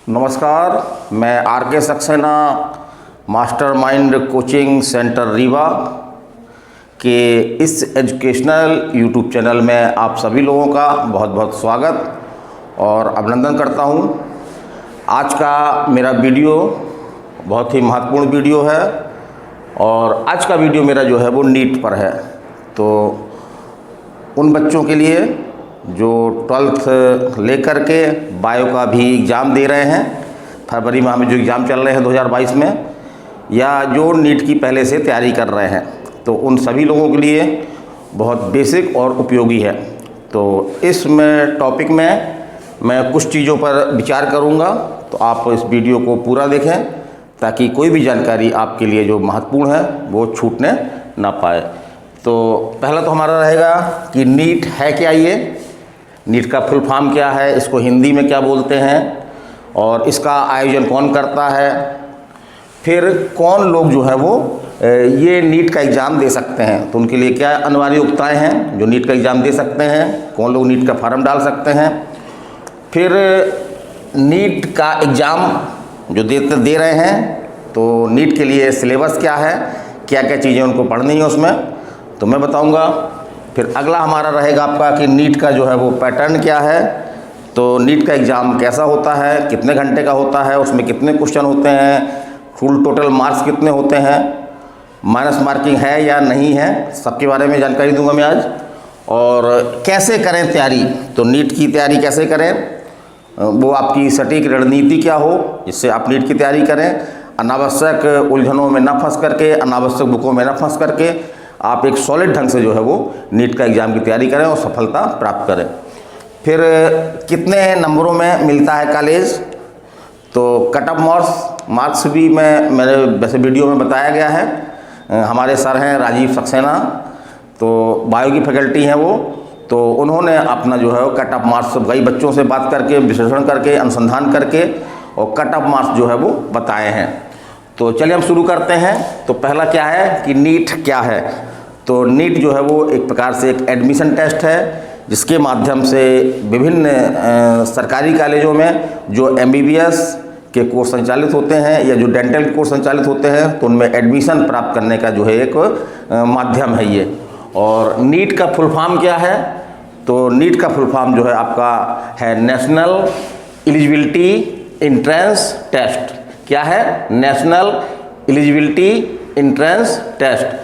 नमस्कार, मैं आर के Saxena mastermind coaching centre Rewa के इस एजुकेशनल यूट्यूब चैनल में आप सभी लोगों का बहुत बहुत स्वागत और अभिनंदन करता हूं। आज का मेरा वीडियो बहुत ही महत्वपूर्ण वीडियो है और आज का वीडियो मेरा जो है वो नीट पर है। तो उन बच्चों के लिए जो 12th लेकर के बायो का भी एग्ज़ाम दे रहे हैं, फरवरी माह में जो एग्ज़ाम चल रहे हैं 2022 में, या जो नीट की पहले से तैयारी कर रहे हैं, तो उन सभी लोगों के लिए बहुत बेसिक और उपयोगी है। तो इसमें टॉपिक में मैं कुछ चीज़ों पर विचार करूंगा, तो आप इस वीडियो को पूरा देखें ताकि कोई भी जानकारी आपके लिए जो महत्वपूर्ण है वो छूटने ना पाए। तो पहला तो हमारा रहेगा कि नीट है क्या। ये नीट का फुल फॉर्म क्या है, इसको हिंदी में क्या बोलते हैं और इसका आयोजन कौन करता है, फिर कौन लोग जो है वो ये नीट का एग्ज़ाम दे सकते हैं, तो उनके लिए क्या अनिवार्य योग्यताएं हैं जो नीट का एग्ज़ाम दे सकते हैं, कौन लोग नीट का फॉर्म डाल सकते हैं, फिर नीट का एग्ज़ाम जो दे रहे हैं तो नीट के लिए सिलेबस क्या है, क्या क्या चीज़ें उनको पढ़नी है उसमें, तो मैं बताऊंगा। फिर अगला हमारा रहेगा आपका कि नीट का जो है वो पैटर्न क्या है, तो नीट का एग्ज़ाम कैसा होता है, कितने घंटे का होता है, उसमें कितने क्वेश्चन होते हैं, फुल टोटल मार्क्स कितने होते हैं, माइनस मार्किंग है या नहीं है, सबके बारे में जानकारी दूंगा मैं आज। और कैसे करें तैयारी, तो नीट की तैयारी कैसे करें, वो आपकी सटीक रणनीति क्या हो जिससे आप नीट की तैयारी करें, अनावश्यक उलझनों में न फंस करके, अनावश्यक बुकों में न फंस करके आप एक सॉलिड ढंग से जो है वो नीट का एग्ज़ाम की तैयारी करें और सफलता प्राप्त करें। फिर कितने नंबरों में मिलता है कॉलेज, तो कट ऑफ मार्क्स भी मेरे वैसे वीडियो में बताया गया है। हमारे सर हैं राजीव सक्सेना, तो बायो की फैकल्टी हैं वो, तो उन्होंने अपना जो है कट ऑफ मार्क्स कई बच्चों से बात करके, विश्लेषण करके, अनुसंधान करके और कट ऑफ मार्क्स जो है वो बताए हैं। तो चलिए हम शुरू करते हैं। तो पहला क्या है कि नीट क्या है। तो नीट जो है वो एक प्रकार से एक एडमिशन टेस्ट है जिसके माध्यम से विभिन्न सरकारी कॉलेजों में जो MBBS के कोर्स संचालित होते हैं या जो डेंटल के कोर्स संचालित होते हैं, तो उनमें एडमिशन प्राप्त करने का जो है एक माध्यम है ये। और नीट का फुल फॉर्म क्या है, तो नीट का फुल फॉर्म जो है आपका है नेशनल एलिजिबिलिटी एंट्रेंस टेस्ट। क्या है? National eligibility entrance test.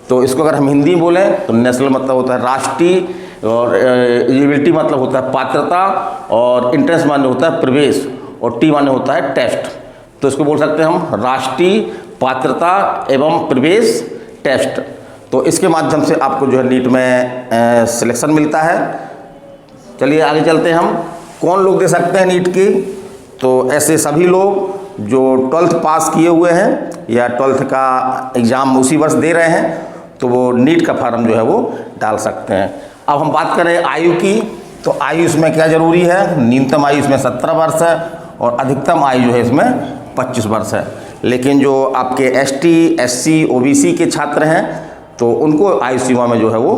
तो इसको अगर हम हिंदी बोलें तो नेशनल मतलब होता है राष्ट्रीय, और एलिजिबिलिटी मतलब होता है पात्रता, और एंट्रेंस माने होता है प्रवेश, और टी माने होता है टेस्ट। तो इसको बोल सकते हैं हम राष्ट्रीय पात्रता एवं प्रवेश टेस्ट। तो इसके माध्यम से आपको जो है नीट में सिलेक्शन मिलता है। चलिए आगे चलते हैं हम, कौन लोग दे सकते हैं नीट की। तो ऐसे सभी लोग जो 12th पास किए हुए हैं या 12th का एग्ज़ाम उसी वर्ष दे रहे हैं, तो वो नीट का फॉर्म जो है वो डाल सकते हैं। अब हम बात करें आयु की, तो आयु इसमें क्या ज़रूरी है, न्यूनतम आयु इसमें 17 वर्ष है और अधिकतम आयु जो है इसमें 25 वर्ष है। लेकिन जो आपके ST, SC, OBC के छात्र हैं तो उनको आयु सीमा में जो है वो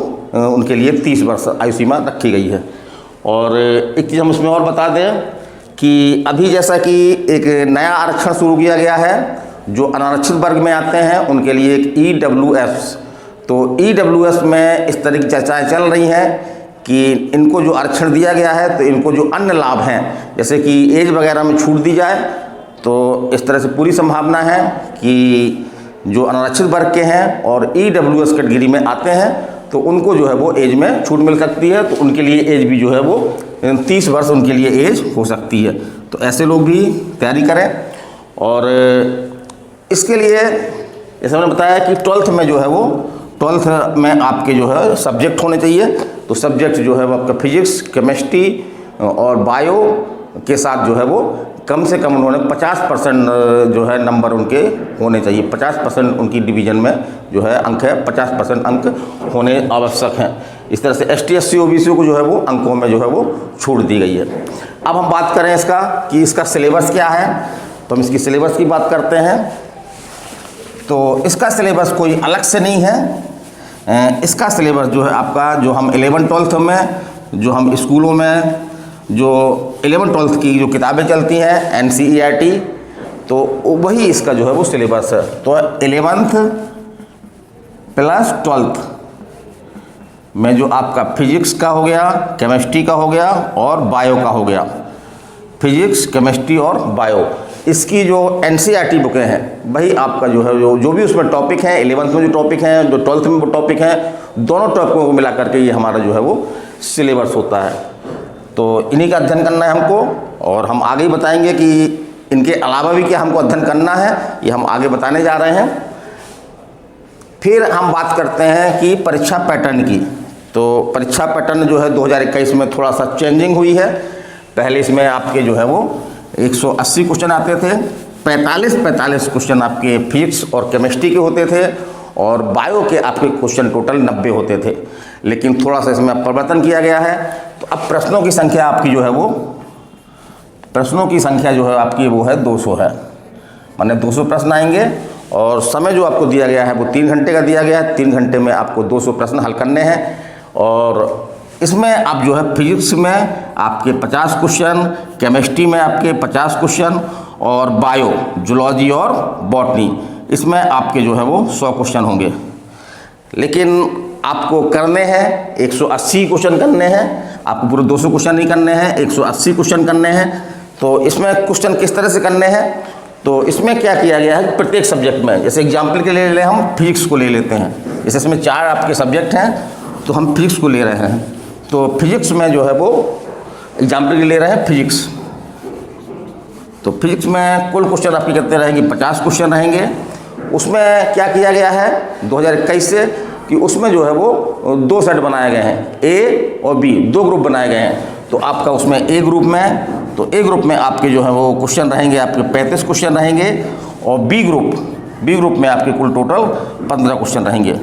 उनके लिए 30 वर्ष आयु सीमा रखी गई है। और एक चीज़ हम इसमें और बता दें कि अभी जैसा कि एक नया आरक्षण शुरू किया गया है, जो अनारक्षित वर्ग में आते हैं उनके लिए एक EWS। तो EWS में इस तरह की चर्चाएं चल रही हैं कि इनको जो आरक्षण दिया गया है तो इनको जो अन्य लाभ हैं, जैसे कि एज वगैरह में छूट दी जाए, तो इस तरह से पूरी संभावना है कि जो अनारक्षित वर्ग के हैं और EWS कैटेगरी में आते हैं तो उनको जो है वो एज में छूट मिल सकती है। तो उनके लिए एज भी जो है वो 30 वर्ष उनके लिए एज हो सकती है। तो ऐसे लोग भी तैयारी करें। और इसके लिए जैसे मैंने बताया कि 12th में जो है वो 12th में आपके जो है सब्जेक्ट होने चाहिए। तो सब्जेक्ट जो है वो आपका फिजिक्स, केमिस्ट्री और बायो के साथ जो है वो कम से कम उन्होंने 50% जो है नंबर उनके होने चाहिए। 50% उनकी डिवीज़न में जो है अंक है, 50% अंक होने आवश्यक हैं। इस तरह से ST, SC, OBC को जो है वो अंकों में जो है वो छूट दी गई है। अब हम बात करें इसका कि इसका सिलेबस क्या है, तो हम इसकी सिलेबस की बात करते हैं। तो इसका सिलेबस कोई अलग से नहीं है। इसका सिलेबस जो है आपका, जो हम 11th-12th में जो हम स्कूलों में जो 11th-12th की जो किताबें चलती हैं NCERT, तो वही इसका जो है वो सिलेबस है। तो 11th प्लस 12th में जो आपका फिजिक्स का हो गया, केमिस्ट्री का हो गया और बायो का हो गया, फिजिक्स, केमिस्ट्री और बायो, इसकी जो NCERT बुकें हैं वही आपका जो है जो भी उसमें टॉपिक हैं, 11th में जो टॉपिक हैं, जो 12th में वो टॉपिक हैं, दोनों टॉपिकों को मिला करके ये हमारा जो है वो सिलेबस होता है। तो इन्हीं का अध्ययन करना है हमको, और हम आगे ही बताएंगे कि इनके अलावा भी क्या हमको अध्ययन करना है, ये हम आगे बताने जा रहे हैं। फिर हम बात करते हैं कि परीक्षा पैटर्न की। तो परीक्षा पैटर्न जो है 2021 में थोड़ा सा चेंजिंग हुई है। पहले इसमें आपके जो है वो 180 क्वेश्चन आते थे, 45 क्वेश्चन आपके फिजिक्स और केमिस्ट्री के होते थे, और बायो के आपके क्वेश्चन टोटल 90 होते थे। लेकिन थोड़ा सा इसमें परिवर्तन किया गया है। तो अब प्रश्नों की संख्या आपकी जो है वो, प्रश्नों की संख्या जो है आपकी वो है 200 है, माने 200 प्रश्न आएंगे, और समय जो आपको दिया गया है वो 3 घंटे का दिया गया है। 3 घंटे में आपको 200 प्रश्न हल करने हैं। और इसमें आप जो है फिजिक्स में आपके 50 क्वेश्चन, केमिस्ट्री में आपके 50 क्वेश्चन, और बायो, जूलॉजी और बॉटनी, इसमें आपके जो है वो 100 क्वेश्चन होंगे। लेकिन आपको करने हैं 180 क्वेश्चन करने हैं, आपको पूरे 200 क्वेश्चन नहीं करने हैं, 180 क्वेश्चन करने हैं। तो इसमें क्वेश्चन किस तरह से करने हैं, तो इसमें क्या किया गया है, प्रत्येक सब्जेक्ट में, जैसे एग्जाम्पल के लिए हम फिजिक्स को ले लेते हैं। जैसे इसमें 4 आपके सब्जेक्ट हैं, तो हम फिजिक्स को ले रहे हैं। तो फिजिक्स में जो है वो एग्जाम्पल के ले रहे हैं फिजिक्स। तो फिजिक्स में कुल क्वेश्चन आपके कितने रहेंगे, 50 क्वेश्चन रहेंगे। उसमें क्या किया गया है 2021 से कि उसमें जो है वो 2 सेट बनाए गए हैं, ए और बी, 2 ग्रुप बनाए गए हैं। तो आपका उसमें ए ग्रुप में, तो ए ग्रुप में आपके जो है वो क्वेश्चन रहेंगे आपके 35 क्वेश्चन रहेंगे, और बी ग्रुप में आपके कुल टोटल 15 क्वेश्चन रहेंगे।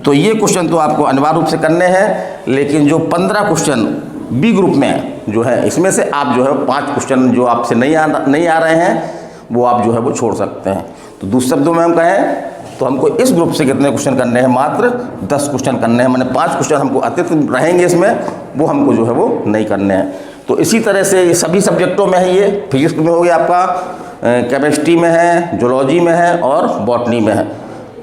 तो ये क्वेश्चन तो आपको अनिवार्य रूप से करने हैं, लेकिन जो 15 क्वेश्चन बी ग्रुप में जो है, इसमें से आप जो है 5 क्वेश्चन जो आपसे नहीं आ रहे हैं वो आप जो है वो छोड़ सकते हैं। तो दूसरे शब्दों में हम कहें तो हमको इस ग्रुप से कितने क्वेश्चन करने हैं, मात्र 10 क्वेश्चन करने हैं, माने 5 क्वेश्चन हमको अतिरिक्त रहेंगे इसमें, वो हमको जो है वो नहीं करने हैं। तो इसी तरह से ये सभी सब्जेक्टों में है, ये फिजिक्स में हो गया आपका, केमिस्ट्री में है, जूलॉजी में है और बॉटनी में है।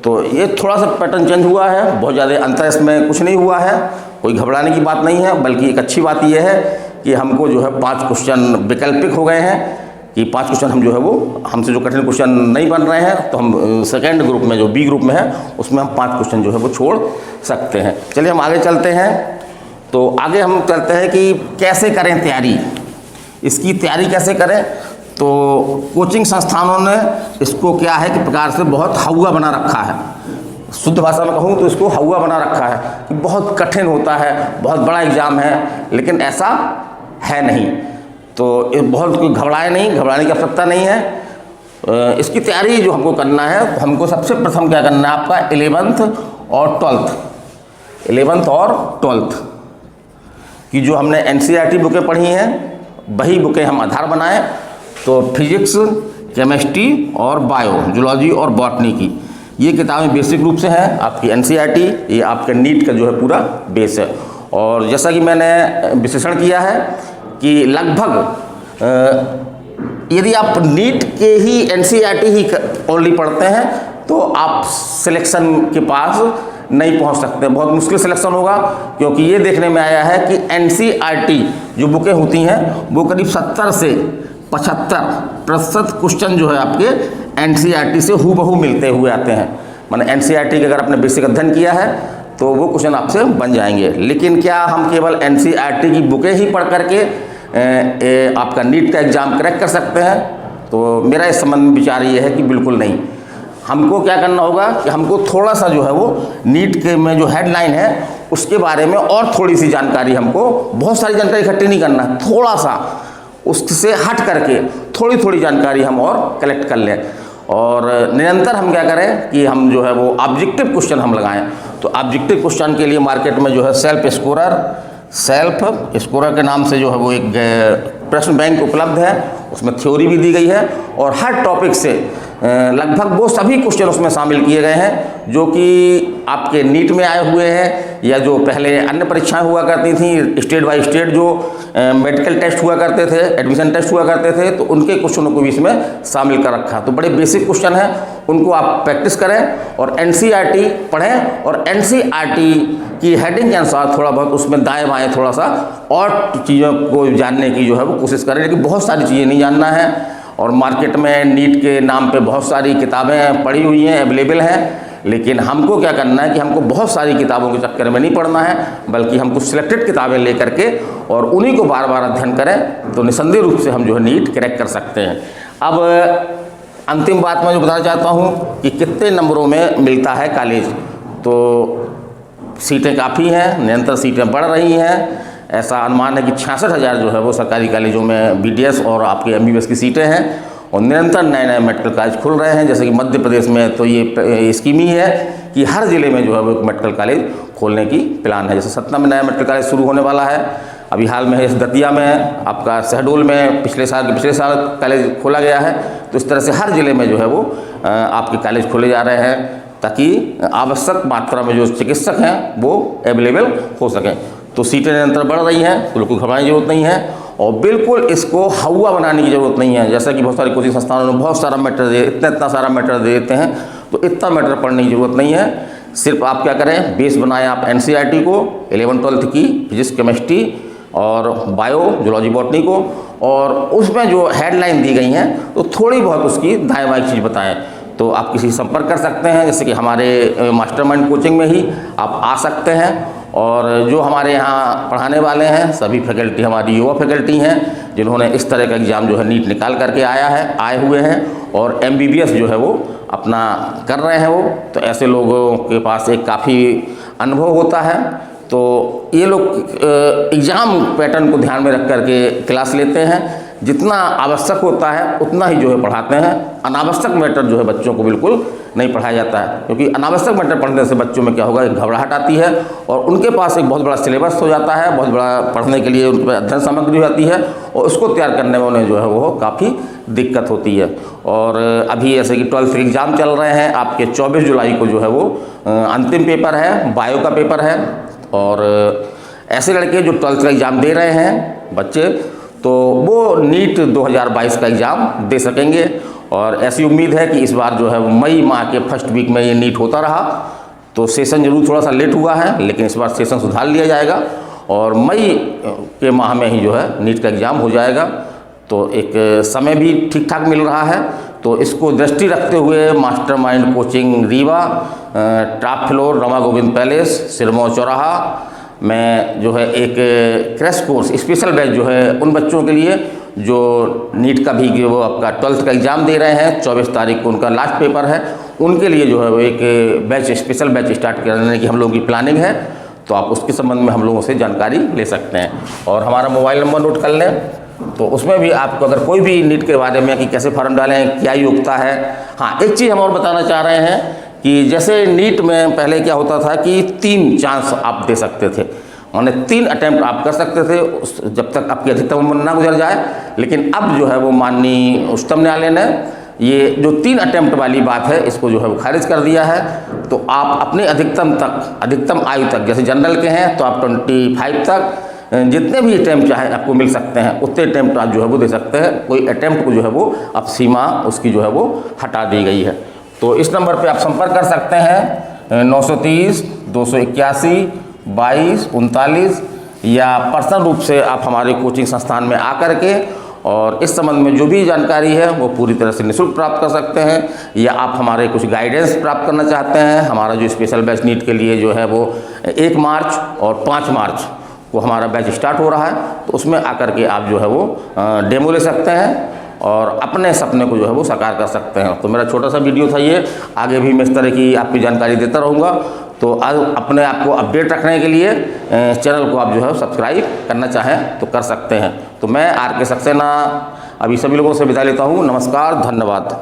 तो ये थोड़ा सा पैटर्न चेंज हुआ है, बहुत ज़्यादा अंतर इसमें कुछ नहीं हुआ है, कोई घबराने की बात नहीं है। बल्कि एक अच्छी बात ये है कि हमको जो है 5 क्वेश्चन वैकल्पिक हो गए हैं, कि 5 क्वेश्चन हम जो है वो, हमसे जो कठिन क्वेश्चन नहीं बन रहे हैं, तो हम सेकेंड ग्रुप में जो बी ग्रुप में है उसमें हम 5 क्वेश्चन जो है वो छोड़ सकते हैं। चलिए हम आगे चलते हैं। तो आगे हम चलते हैं कि कैसे करें तैयारी, इसकी तैयारी कैसे करें। तो कोचिंग संस्थानों ने इसको क्या है कि प्रकार से बहुत हौवा बना रखा है, शुद्ध भाषा में कहूँ तो इसको हौवा बना रखा है कि बहुत कठिन होता है, बहुत बड़ा एग्ज़ाम है, लेकिन ऐसा है नहीं। तो बहुत कोई घबराने की आवश्यकता नहीं है। इसकी तैयारी जो हमको करना है, तो हमको सबसे प्रथम क्या करना है, आपका 11th और 12th की जो हमने NCERT बुकें पढ़ी हैं, वही बुकें हम आधार बनाएं। तो फिजिक्स, केमिस्ट्री और बायो, जूलॉजी और बॉटनी की ये किताबें बेसिक रूप से हैं आपकी NCERT, ये आपके नीट का जो है पूरा बेस है। और जैसा कि मैंने विश्लेषण किया है कि लगभग यदि आप नीट के ही NCERT ही ओनली पढ़ते हैं तो आप सिलेक्शन के पास नहीं पहुंच सकते, बहुत मुश्किल सिलेक्शन होगा। क्योंकि ये देखने में आया है कि NCERT जो बुकें होती हैं वो करीब 70 से 75% क्वेश्चन जो है आपके NCERT से हूबहू मिलते हुए आते हैं। माने NCERT के अगर आपने बेसिक अध्ययन किया है तो वो क्वेश्चन आपसे बन जाएंगे। लेकिन क्या हम केवल NCERT की बुकें ही पढ़ करके आपका नीट का एग्ज़ाम क्रैक कर सकते हैं? तो मेरा इस संबंध में विचार ये है कि बिल्कुल नहीं। हमको क्या करना होगा कि हमको थोड़ा सा जो है वो नीट के में जो हेडलाइन है उसके बारे में और थोड़ी सी जानकारी, हमको बहुत सारी जानकारी इकट्ठी नहीं करना, थोड़ा सा उससे हट करके थोड़ी थोड़ी जानकारी हम और कलेक्ट कर लें। और निरंतर हम क्या करें कि हम जो है वो ऑब्जेक्टिव क्वेश्चन हम लगाएं। तो ऑब्जेक्टिव क्वेश्चन के लिए मार्केट में जो है सेल्फ स्कोरर के नाम से जो है वो एक प्रश्न बैंक उपलब्ध है, उसमें थ्योरी भी दी गई है और हर टॉपिक से लगभग वो सभी क्वेश्चन उसमें शामिल किए गए हैं जो कि आपके नीट में आए हुए हैं या जो पहले अन्य परीक्षाएं हुआ करती थी, स्टेट बाय स्टेट जो मेडिकल टेस्ट हुआ करते थे, एडमिशन टेस्ट हुआ करते थे, तो उनके क्वेश्चनों को भी इसमें शामिल कर रखा। तो बड़े बेसिक क्वेश्चन हैं, उनको आप प्रैक्टिस करें और एनसीईआरटी पढ़ें और एनसीईआरटी की हेडिंग के अनुसार थोड़ा बहुत उसमें दाएं बाएं थोड़ा सा और चीज़ों को जानने की जो है वो कोशिश करें, लेकिन बहुत सारी चीज़ें नहीं जानना है। और मार्केट में नीट के नाम पे बहुत सारी किताबें पड़ी हुई हैं, अवेलेबल हैं, लेकिन हमको क्या करना है कि हमको बहुत सारी किताबों के चक्कर में नहीं पढ़ना है, बल्कि हमको सिलेक्टेड किताबें लेकर के और उन्हीं को बार बार अध्ययन करें तो निसंदेह रूप से हम जो है नीट क्रैक कर सकते हैं। अब अंतिम बात मैं जो बताना चाहता हूँ कि कितने नंबरों में मिलता है कॉलेज, तो सीटें काफ़ी हैं, निरंतर सीटें बढ़ रही हैं। ऐसा अनुमान है कि 66,000 जो है वो सरकारी कॉलेजों में बीडीएस और आपके एमबीबीएस की सीटें हैं और निरंतर नए नए मेडिकल कॉलेज खुल रहे हैं। जैसे कि मध्य प्रदेश में तो ये स्कीम ही है कि हर ज़िले में जो है वो मेडिकल कॉलेज खोलने की प्लान है। जैसे सतना में नया मेडिकल कॉलेज शुरू होने वाला है, अभी हाल में है दतिया में, आपका शहडोल में पिछले साल कॉलेज खोला गया है। तो इस तरह से हर ज़िले में जो है वो आपके कॉलेज खोले जा रहे हैं ताकि आवश्यक मात्रा में जो चिकित्सक हैं वो अवेलेबल हो सकें। तो सीटें निरंतर बढ़ रही हैं, तो बिल्कुल घबराने की जरूरत नहीं है और बिल्कुल इसको हवा बनाने की ज़रूरत नहीं है। जैसा कि बहुत सारी कोचिंग संस्थानों में बहुत सारा मैटर इतना सारा मैटर दे देते हैं, तो इतना मैटर पढ़ने की ज़रूरत नहीं है। सिर्फ आप क्या करें, बेस बनाएं आप एनसीईआरटी को 11वीं-12वीं की फिजिक्स, केमिस्ट्री और बायो, जूलॉजी, बॉटनी को, और उसमें जो हेडलाइन दी गई हैं तो थोड़ी बहुत उसकी दाएँ बाएँ चीज़ बताएँ। तो आप किसी से संपर्क कर सकते हैं, जैसे कि हमारे मास्टरमाइंड कोचिंग में ही आप आ सकते हैं। और जो हमारे यहाँ पढ़ाने वाले हैं सभी फैकल्टी हमारी युवा फैकल्टी हैं जिन्होंने इस तरह का एग्ज़ाम जो है नीट निकाल करके आए हुए हैं और एमबीबीएस जो है वो अपना कर रहे हैं वो। तो ऐसे लोगों के पास एक काफ़ी अनुभव होता है, तो ये लोग एग्ज़ाम पैटर्न को ध्यान में रख करके क्लास लेते हैं। जितना आवश्यक होता है उतना ही जो है पढ़ाते हैं। अनावश्यक मैटर जो है बच्चों को बिल्कुल नहीं पढ़ाया जाता है, क्योंकि अनावश्यक मैटर पढ़ने से बच्चों में क्या होगा, घबराहट आती है और उनके पास एक बहुत बड़ा सिलेबस हो जाता है, बहुत बड़ा पढ़ने के लिए उन पर अध्ययन सामग्री हो जाती है और उसको तैयार करने में उन्हें जो है वो काफ़ी दिक्कत होती है। और अभी ऐसे कि 12th के एग्ज़ाम चल रहे हैं, आपके 24 जुलाई को जो है वो अंतिम पेपर है, बायो का पेपर है। और ऐसे लड़के जो 12th का एग्ज़ाम दे रहे हैं बच्चे, तो वो नीट 2022 का एग्ज़ाम दे सकेंगे। और ऐसी उम्मीद है कि इस बार जो है मई माह के फर्स्ट वीक में ये नीट होता रहा, तो सेशन जरूर थोड़ा सा लेट हुआ है, लेकिन इस बार सेशन सुधार लिया जाएगा और मई के माह में ही जो है नीट का एग्ज़ाम हो जाएगा। तो एक समय भी ठीक ठाक मिल रहा है, तो इसको दृष्टि रखते हुए mastermind coaching Rewa, top floor Rama Govind palace, Sirmaur चौराहा में जो है एक क्रैश कोर्स स्पेशल बैच जो है उन बच्चों के लिए जो नीट का भी वो आपका 12th का एग्ज़ाम दे रहे हैं, 24 तारीख को उनका लास्ट पेपर है, उनके लिए जो है वो एक बैच स्पेशल बैच स्टार्ट करने की हम लोगों की प्लानिंग है। तो आप उसके संबंध में हम लोगों से जानकारी ले सकते हैं और हमारा मोबाइल नंबर नोट कर लें, तो उसमें भी आपको अगर कोई भी नीट के बारे में कि कैसे फॉर्म डालें, क्या योग्यता है। हाँ, एक चीज़ हम और बताना चाह रहे हैं कि जैसे नीट में पहले क्या होता था कि 3 चांस आप दे सकते थे, माने 3 अटैम्प्ट आप कर सकते थे जब तक आपकी अधिकतम उम्र ना गुजर जाए। लेकिन अब जो है वो माननीय उच्चतम न्यायालय ने ये जो 3 अटैम्प्ट वाली बात है इसको जो है वो खारिज कर दिया है। तो आप अपने अधिकतम आयु तक, जैसे जनरल के हैं तो आप 25 तक जितने भी अटैम्प्ट चाहे आपको मिल सकते हैं, उतने अटैम्प्ट आप जो है वो दे सकते हैं। कोई अटैम्प्ट को जो है वो अब सीमा उसकी जो है वो हटा दी गई है। तो इस नंबर पे आप संपर्क कर सकते हैं 930 281 22 39, या पर्सनल रूप से आप हमारे कोचिंग संस्थान में आकर के और इस संबंध में जो भी जानकारी है वो पूरी तरह से निःशुल्क प्राप्त कर सकते हैं। या आप हमारे कुछ गाइडेंस प्राप्त करना चाहते हैं, हमारा जो स्पेशल बैच नीट के लिए जो है वो 1 मार्च और 5 मार्च को हमारा बैच स्टार्ट हो रहा है, तो उसमें आकर के आप जो है वो डेमो ले सकते हैं और अपने सपने को जो है वो साकार कर सकते हैं। तो मेरा छोटा सा वीडियो था ये, आगे भी मैं इस तरह की आपकी जानकारी देता रहूँगा। तो आज अपने आप को अपडेट रखने के लिए चैनल को आप जो है सब्सक्राइब करना चाहें तो कर सकते हैं। तो मैं आर के सक्सेना अभी सभी लोगों से विदा लेता हूँ। नमस्कार, धन्यवाद।